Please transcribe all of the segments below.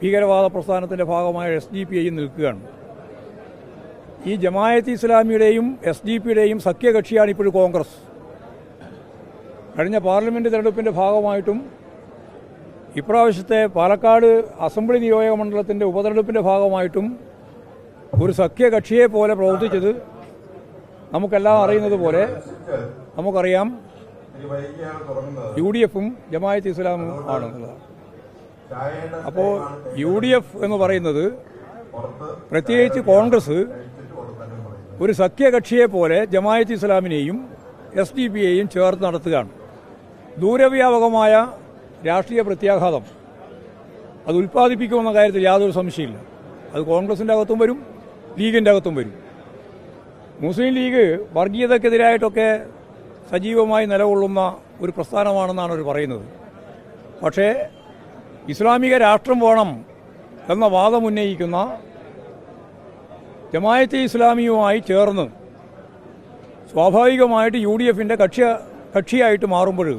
ഭീകരവാദ പ്രസ്ഥാനത്തിൻ്റെ ഭാഗമായ SDPI നിൽക്കുകയാണ്. ഈ ജമായത്ത് ഇസ്ലാമിയുടെയും SDPയുടെയും സഖ്യകക്ഷിയാണ് ഇപ്പോഴും കോൺഗ്രസ്. കഴിഞ്ഞ പാർലമെൻറ്റ് തെരഞ്ഞെടുപ്പിൻ്റെ ഭാഗമായിട്ടും ഇപ്രാവശ്യത്തെ പാലക്കാട് അസംബ്ലി നിയോജക മണ്ഡലത്തിൻ്റെ ഉപതെരഞ്ഞെടുപ്പിൻ്റെ ഭാഗമായിട്ടും ഒരു സഖ്യകക്ഷിയെ പോലെ പ്രവർത്തിച്ചത് നമുക്കെല്ലാം അറിയുന്നത് പോലെ നമുക്കറിയാം. UDFും ജമായത്ത് ഇസ്ലാമും ആണെന്നുള്ളതാണ്. അപ്പോൾ UDF എന്ന് പറയുന്നത് പ്രത്യേകിച്ച് കോൺഗ്രസ് ഒരു സഖ്യകക്ഷിയെ പോലെ ജമായത്ത് ഇസ്ലാമിനെയും SDPയെയും ചേർത്ത് നടത്തുകയാണ്. ദൂരവ്യാപകമായ രാഷ്ട്രീയ പ്രത്യാഘാതം അത് ഉൽപ്പാദിപ്പിക്കുമെന്ന കാര്യത്തിൽ യാതൊരു സംശയമില്ല. അത് കോൺഗ്രസിൻ്റെ അകത്തും വരും, ലീഗിൻ്റെ അകത്തും വരും. മുസ്ലിം ലീഗ് വർഗീയതക്കെതിരായിട്ടൊക്കെ സജീവമായി നിലകൊള്ളുന്ന ഒരു പ്രസ്ഥാനമാണെന്നാണ് അവർ പറയുന്നത്. പക്ഷേ ഇസ്ലാമിക രാഷ്ട്രം വേണം എന്ന വാദം ഉന്നയിക്കുന്ന ജമായത്തെ ഇസ്ലാമിയുമായി ചേർന്ന് സ്വാഭാവികമായിട്ട് UDFിൻ്റെ കക്ഷിയായിട്ട് മാറുമ്പോൾ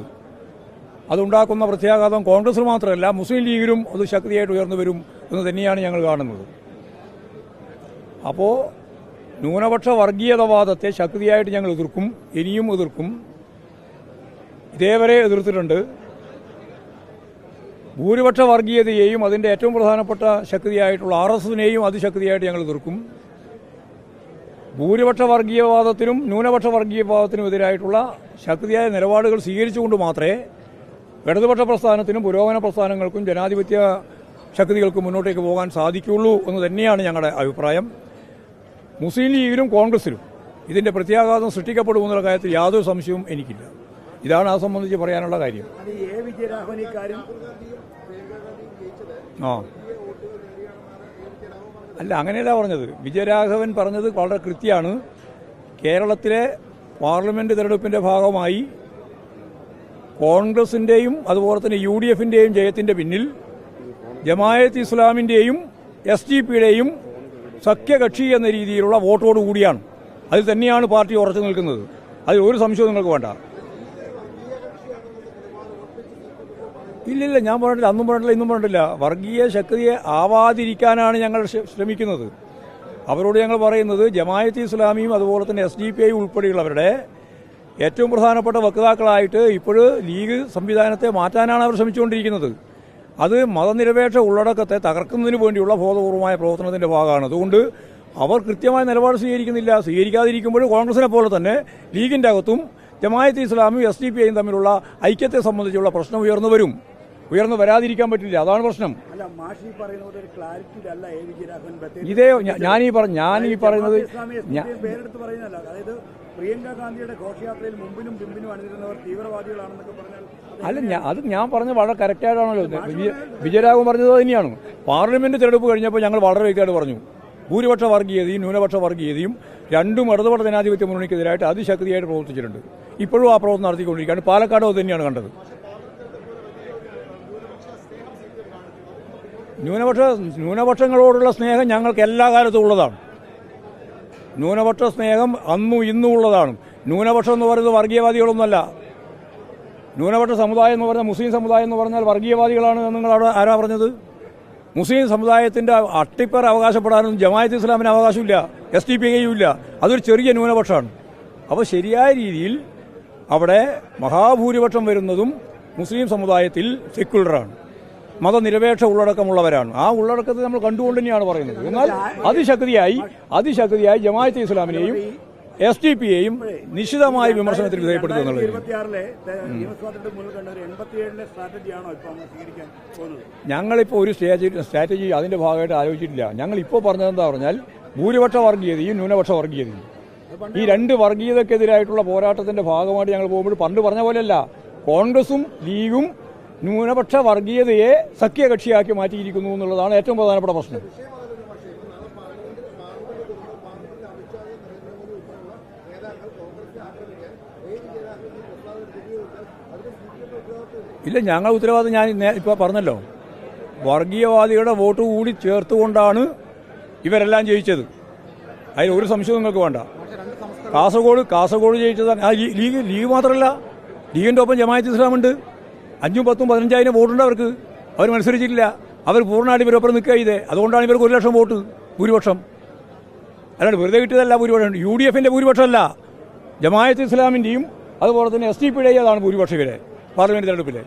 അതുണ്ടാക്കുന്ന പ്രത്യാഘാതം കോൺഗ്രസിൽ മാത്രമല്ല മുസ്ലിം ലീഗിലും അത് ശക്തിയായിട്ട് ഉയർന്നു വരും എന്ന് തന്നെയാണ് ഞങ്ങൾ കാണുന്നത്. അപ്പോൾ ന്യൂനപക്ഷ വർഗീയതവാദത്തെ ശക്തിയായിട്ട് ഞങ്ങൾ എതിർക്കും, ഇനിയും എതിർക്കും. ഇതേവരെ എതിർത്തിട്ടുണ്ട്. ഭൂരിപക്ഷ വർഗീയതയെയും അതിൻ്റെ ഏറ്റവും പ്രധാനപ്പെട്ട ശക്തിയായിട്ടുള്ള RSSനെയും അതിശക്തിയായിട്ട് ഞങ്ങൾ എതിർക്കും. ഭൂരിപക്ഷ വർഗീയവാദത്തിനും ന്യൂനപക്ഷ വർഗീയവാദത്തിനും എതിരായിട്ടുള്ള ശക്തിയായ നിലപാടുകൾ സ്വീകരിച്ചുകൊണ്ട് മാത്രമേ ഇടതുപക്ഷ പ്രസ്ഥാനത്തിനും പുരോഗമന പ്രസ്ഥാനങ്ങൾക്കും ജനാധിപത്യ ശക്തികൾക്കും മുന്നോട്ടേക്ക് പോകാൻ സാധിക്കുകയുള്ളൂ എന്ന് തന്നെയാണ് ഞങ്ങളുടെ അഭിപ്രായം. മുസ്ലിം ലീഗിലും കോൺഗ്രസിലും ഇതിൻ്റെ പ്രത്യാഘാതം സൃഷ്ടിക്കപ്പെടുമെന്നുള്ള കാര്യത്തിൽ യാതൊരു സംശയവും എനിക്കില്ല. ഇതാണ് അത് സംബന്ധിച്ച് പറയാനുള്ള കാര്യം. അല്ല, അങ്ങനെയല്ല പറഞ്ഞത്. വിജയരാഘവൻ പറഞ്ഞത് വളരെ കൃത്യമാണ്. കേരളത്തിലെ പാർലമെൻറ്റ് തെരഞ്ഞെടുപ്പിൻ്റെ ഭാഗമായി കോൺഗ്രസിൻ്റെയും അതുപോലെ തന്നെ UDFിൻ്റെയും ജയത്തിൻ്റെ പിന്നിൽ ജമായത്ത് ഇസ്ലാമിൻ്റെയും SDPയുടെയും സഖ്യകക്ഷി എന്ന രീതിയിലുള്ള വോട്ടോടുകൂടിയാണ്. അതിൽ തന്നെയാണ് പാർട്ടി ഉറച്ചു നിൽക്കുന്നത്. അതിൽ ഒരു സംശയവും നിങ്ങൾക്ക് വേണ്ട. ഇല്ലില്ല, ഞാൻ പറഞ്ഞിട്ടില്ല, അന്നും പറഞ്ഞിട്ടില്ല, ഇന്നും പറഞ്ഞിട്ടില്ല. വർഗീയ ശക്തിയെ ആവാതിരിക്കാനാണ് ഞങ്ങൾ ശ്രമിക്കുന്നത്. അവരോട് ഞങ്ങൾ പറയുന്നത് ജമായത്ത് ഇസ്ലാമിയും അതുപോലെ തന്നെ SDPI ഉൾപ്പെടെയുള്ളവരുടെ ഏറ്റവും പ്രധാനപ്പെട്ട വക്താക്കളായിട്ട് ഇപ്പോഴും ലീഗ് സംവിധാനത്തെ മാറ്റാനാണ് അവർ ശ്രമിച്ചുകൊണ്ടിരിക്കുന്നത്. അത് മതനിരപേക്ഷ ഉള്ളടക്കത്തെ തകർക്കുന്നതിന് വേണ്ടിയുള്ള ബോധപൂർവമായ പ്രവർത്തനത്തിൻ്റെ ഭാഗമാണ്. അതുകൊണ്ട് അവർ കൃത്യമായ നിലപാട് സ്വീകരിക്കുന്നില്ല. സ്വീകരിക്കാതിരിക്കുമ്പോൾ കോൺഗ്രസിനെ പോലെ തന്നെ ലീഗിൻ്റെ അകത്തും ജമായത്ത് ഇസ്ലാമും SDPയും തമ്മിലുള്ള ഐക്യത്തെ സംബന്ധിച്ചുള്ള പ്രശ്നം ഉയർന്നു വരാതിരിക്കാൻ പറ്റില്ല. അതാണ് പ്രശ്നം. ഇതേ ഞാനീ പറയുന്നത് പ്രിയങ്ക ഗാന്ധിയുടെ ഘോഷയാത്രയിൽ മുമ്പിലും പിമ്പിലും അണിനിരുന്നവർ തീവ്രവാദികളാണെന്നൊക്കെ പറഞ്ഞാൽ അത് ഞാൻ പറഞ്ഞത് വളരെ കറക്റ്റായിട്ടാണല്ലോ. വിജയരാഘവൻ പറഞ്ഞത് തന്നെയാണ്. പാർലമെന്റ് തെരഞ്ഞെടുപ്പ് കഴിഞ്ഞപ്പോൾ ഞങ്ങൾ വളരെ വ്യക്തമായിട്ട് പറഞ്ഞു, ഭൂരിപക്ഷ വർഗീയതയും ന്യൂനപക്ഷ വർഗീയതയും രണ്ടും ഇടതുപക്ഷ ജനാധിപത്യ മുന്നണിക്കെതിരായിട്ട് അതിശക്തിയായിട്ട് പ്രവർത്തിച്ചിട്ടുണ്ട്. ഇപ്പോഴും ആ പ്രവർത്തനം നടത്തിക്കൊണ്ടിരിക്കുകയാണ്. പാലക്കാട് അത് തന്നെയാണ് കണ്ടത്. ന്യൂനപക്ഷങ്ങളോടുള്ള സ്നേഹം ഞങ്ങൾക്ക് എല്ലാ കാലത്തും ഉള്ളതാണ്. ന്യൂനപക്ഷ സ്നേഹം അന്നും ഇന്നും ഉള്ളതാണ്. ന്യൂനപക്ഷം എന്ന് പറയുന്നത് വർഗീയവാദികളൊന്നുമല്ല. ന്യൂനപക്ഷ സമുദായം എന്ന് പറഞ്ഞാൽ മുസ്ലിം സമുദായം എന്ന് പറഞ്ഞാൽ വർഗീയവാദികളാണ് എന്ന് നിങ്ങൾ ആരാ പറഞ്ഞത്? മുസ്ലിം സമുദായത്തിൻ്റെ അട്ടിപ്പേർ അവകാശപ്പെടാനൊന്നും ജമായത്ത് ഇസ്ലാമിന് അവകാശമില്ല, SDPയും ഇല്ല. അതൊരു ചെറിയ ന്യൂനപക്ഷമാണ്. അപ്പോൾ ശരിയായ രീതിയിൽ അവിടെ മഹാഭൂരിപക്ഷം വരുന്നതും മുസ്ലിം സമുദായത്തിൽ സെക്യുലറാണ്, മതനിരപേക്ഷ ഉള്ളടക്കമുള്ളവരാണ്. ആ ഉള്ളടക്കത്തെ നമ്മൾ കണ്ടുകൊണ്ട് തന്നെയാണ് പറയുന്നത്. എന്നാൽ അതിശക്തിയായി ജമാഅത്തെ ഇസ്ലാമിനെയും SDPയെയും നിശ്ചിതമായ വിമർശനത്തിന് വിധേയപ്പെടുത്തുന്നുള്ളത്. ഞങ്ങളിപ്പോൾ ഒരു സ്ട്രാറ്റജി അതിന്റെ ഭാഗമായിട്ട് ആലോചിച്ചിട്ടില്ല. ഞങ്ങളിപ്പോൾ പറഞ്ഞതെന്താ പറഞ്ഞാൽ ഭൂരിപക്ഷ വർഗീയതയും ന്യൂനപക്ഷ വർഗീയതയും ഈ രണ്ട് വർഗീയതക്കെതിരായിട്ടുള്ള പോരാട്ടത്തിന്റെ ഭാഗമായിട്ട് ഞങ്ങൾ പോകുമ്പോൾ പണ്ട് പറഞ്ഞ പോലെയല്ല, കോൺഗ്രസും ലീഗും ന്യൂനപക്ഷ വർഗീയതയെ സഖ്യകക്ഷിയാക്കി മാറ്റിയിരിക്കുന്നു എന്നുള്ളതാണ് ഏറ്റവും പ്രധാനപ്പെട്ട പ്രശ്നം. ഇല്ല, ഞങ്ങൾ ഉത്തരവാദിത്തം ഞാൻ ഇപ്പോൾ പറഞ്ഞല്ലോ, വർഗീയവാദികളുടെ വോട്ട് കൂടി ചേർത്തുകൊണ്ടാണ് ഇവരെല്ലാം ജയിച്ചത്. അതിൽ ഒരു സംശയവും നിങ്ങൾക്ക് വേണ്ട. കാസർഗോഡ് ജയിച്ചത് ലീഗ് മാത്രമല്ല, ലീഗിൻ്റെ ഒപ്പം ജമാഅത്ത് ഇസ്ലാമുണ്ട്. 5,000, 10,000, 15,000 വോട്ടുണ്ട് അവർക്ക്. അവർ മത്സരിച്ചിട്ടില്ല. അവർ പൂർണ്ണമായിട്ട് ഇവരൊപ്പം നിൽക്കുക ചെയ്തേ. അതുകൊണ്ടാണ് ഇവർക്ക് 1 ലക്ഷം വോട്ട് ഭൂരിപക്ഷം. അല്ലാണ്ട് വെറുതെ കിട്ടിയതല്ല ഭൂരിപക്ഷം. UDFന്റെ ഭൂരിപക്ഷമല്ല, ജമാഅത്ത് ഇസ്ലാമിൻ്റെയും അതുപോലെ തന്നെ SDPയുടെയും അതാണ് ഭൂരിപക്ഷം ഇവരെ പാർലമെന്റ് തെരഞ്ഞെടുപ്പിൽ.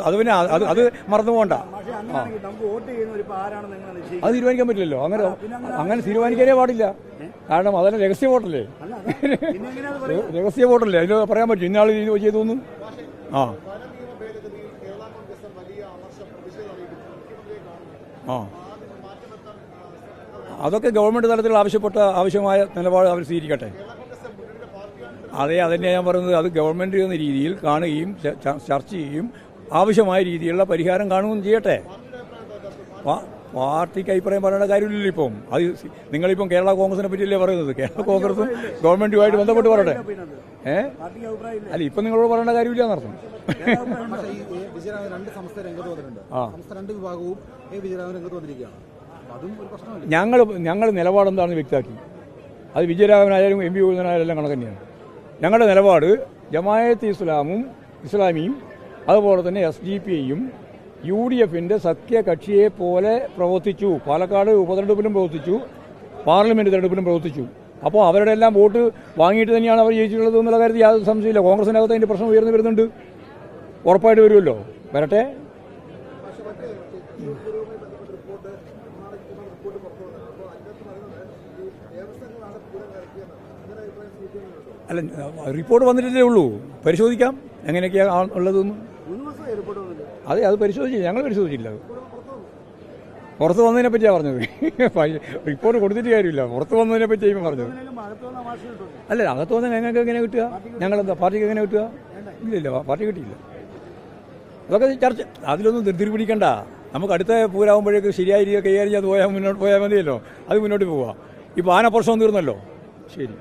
അത് പിന്നെ അത് മറന്നു പോകണ്ട. പക്ഷേ അങ്ങനെയാണെങ്കിൽ നമുക്ക് വോട്ട് ചെയ്യുന്നവർ ഇപ്പോൾ ആരാണെന്ന് നിങ്ങൾ നിശ്ചയിക്കും? അത് തീരുമാനിക്കാൻ പറ്റില്ലല്ലോ. അങ്ങനെ തീരുമാനിക്കാനേ പാടില്ല. കാരണം അതല്ല രഹസ്യ വോട്ടല്ലേ, പിന്നെ എങ്ങനെയാ അത് പറയുക? രഹസ്യ വോട്ടല്ലേ, അതിന് പറയാൻ പറ്റും ഇന്നാൾ ചെയ്തൊന്നും. ആ ആ അതൊക്കെ ഗവൺമെൻറ് തലത്തിൽ ആവശ്യമായ നിലപാട് അവർ സ്വീകരിക്കട്ടെ. അതന്നെ ഞാൻ പറയുന്നത്. അത് ഗവൺമെൻറ് എന്ന രീതിയിൽ കാണുകയും ചർച്ച ചെയ്യുകയും ആവശ്യമായ രീതിയിലുള്ള പരിഹാരം കാണുകയും ചെയ്യട്ടെ. പാർട്ടിക്ക് അഭിപ്രായം പറയേണ്ട കാര്യമില്ലല്ലോ. ഇപ്പം അത് നിങ്ങളിപ്പം കേരള കോൺഗ്രസിനെ പറ്റിയല്ലേ പറയുന്നത്. കേരള കോൺഗ്രസും ഗവൺമെൻറ്റുമായിട്ട് ബന്ധപ്പെട്ട് പറയട്ടെ. പാർട്ടിക്ക് അഭിപ്രായമില്ല. അല്ല, ഇപ്പം നിങ്ങളോട് പറയേണ്ട കാര്യമില്ല എന്നർത്ഥം. വിജയരാഘവൻ 2 സംസ്ഥ രംഗത്ത് വന്നിട്ടുണ്ട്. സംസ്ഥ 2 വിഭാഗവും വിജയരാഘവൻ രംഗത്ത് വന്നിരിക്കുകയാണ്. അതും ഒരു പ്രശ്നമല്ല. ഞങ്ങൾ നിലപാടെന്താണെന്ന് വ്യക്തമാക്കി. അത് വിജയരാഘവനായാലും MP ഗോവിന്ദനായാലും എല്ലാം കണക്ക് തന്നെയാണ്. ഞങ്ങളുടെ നിലപാട് ജമാഅത്ത് ഇസ്ലാമിയും അതുപോലെ തന്നെ SDPയും UDFന്റെ സഖ്യകക്ഷിയെ പോലെ പ്രവർത്തിച്ചു. പാലക്കാട് ഉപതെരഞ്ഞെടുപ്പിലും പ്രവർത്തിച്ചു, പാർലമെന്റ് തെരഞ്ഞെടുപ്പിലും പ്രവർത്തിച്ചു. അപ്പോൾ അവരുടെ എല്ലാം വോട്ട് വാങ്ങിയിട്ട് തന്നെയാണ് അവർ ജയിച്ചിട്ടുള്ളത് എന്നുള്ള കാര്യത്തിൽ യാതൊരു സംശയമില്ല. കോൺഗ്രസിനകത്ത് അതിൻ്റെ പ്രശ്നം ഉയർന്നു വരുന്നുണ്ട്, ഉറപ്പായിട്ട് വരുമല്ലോ, വരട്ടെ. അല്ല, റിപ്പോർട്ട് വന്നിട്ടല്ലേ ഉള്ളൂ. പരിശോധിക്കാം എങ്ങനെയൊക്കെയാണ് ഉള്ളതെന്ന്. അത് പരിശോധിച്ചില്ല, ഞങ്ങൾ പരിശോധിച്ചില്ല. പുറത്ത് വന്നതിനെ പറ്റിയാണ് പറഞ്ഞത്. റിപ്പോർട്ട് കൊടുത്തിട്ട് കാര്യമില്ല, പുറത്ത് വന്നതിനെ പറ്റിയാണ് പറഞ്ഞത്. അല്ല, അകത്ത് വന്നാൽ ഞങ്ങൾക്ക് എങ്ങനെ കിട്ടുക? ഞങ്ങളെന്താ പാർട്ടിക്ക് എങ്ങനെ കിട്ടുക? ഇല്ലില്ല, പാർട്ടി കിട്ടിയില്ല. അതൊക്കെ ചർച്ച, അതിലൊന്നും ധൃതി പിടിക്കണ്ട. നമുക്ക് അടുത്ത പൂരാകുമ്പോഴേക്ക് ശരിയായ രീതിയിൽ കൈകാര്യം ചെയ്ത് മുന്നോട്ട് പോയാൽ മതിയല്ലോ. അത് മുന്നോട്ട് പോവുക. ഇപ്പോൾ ആന പ്രശ്നം തീർന്നല്ലോ. ശരി.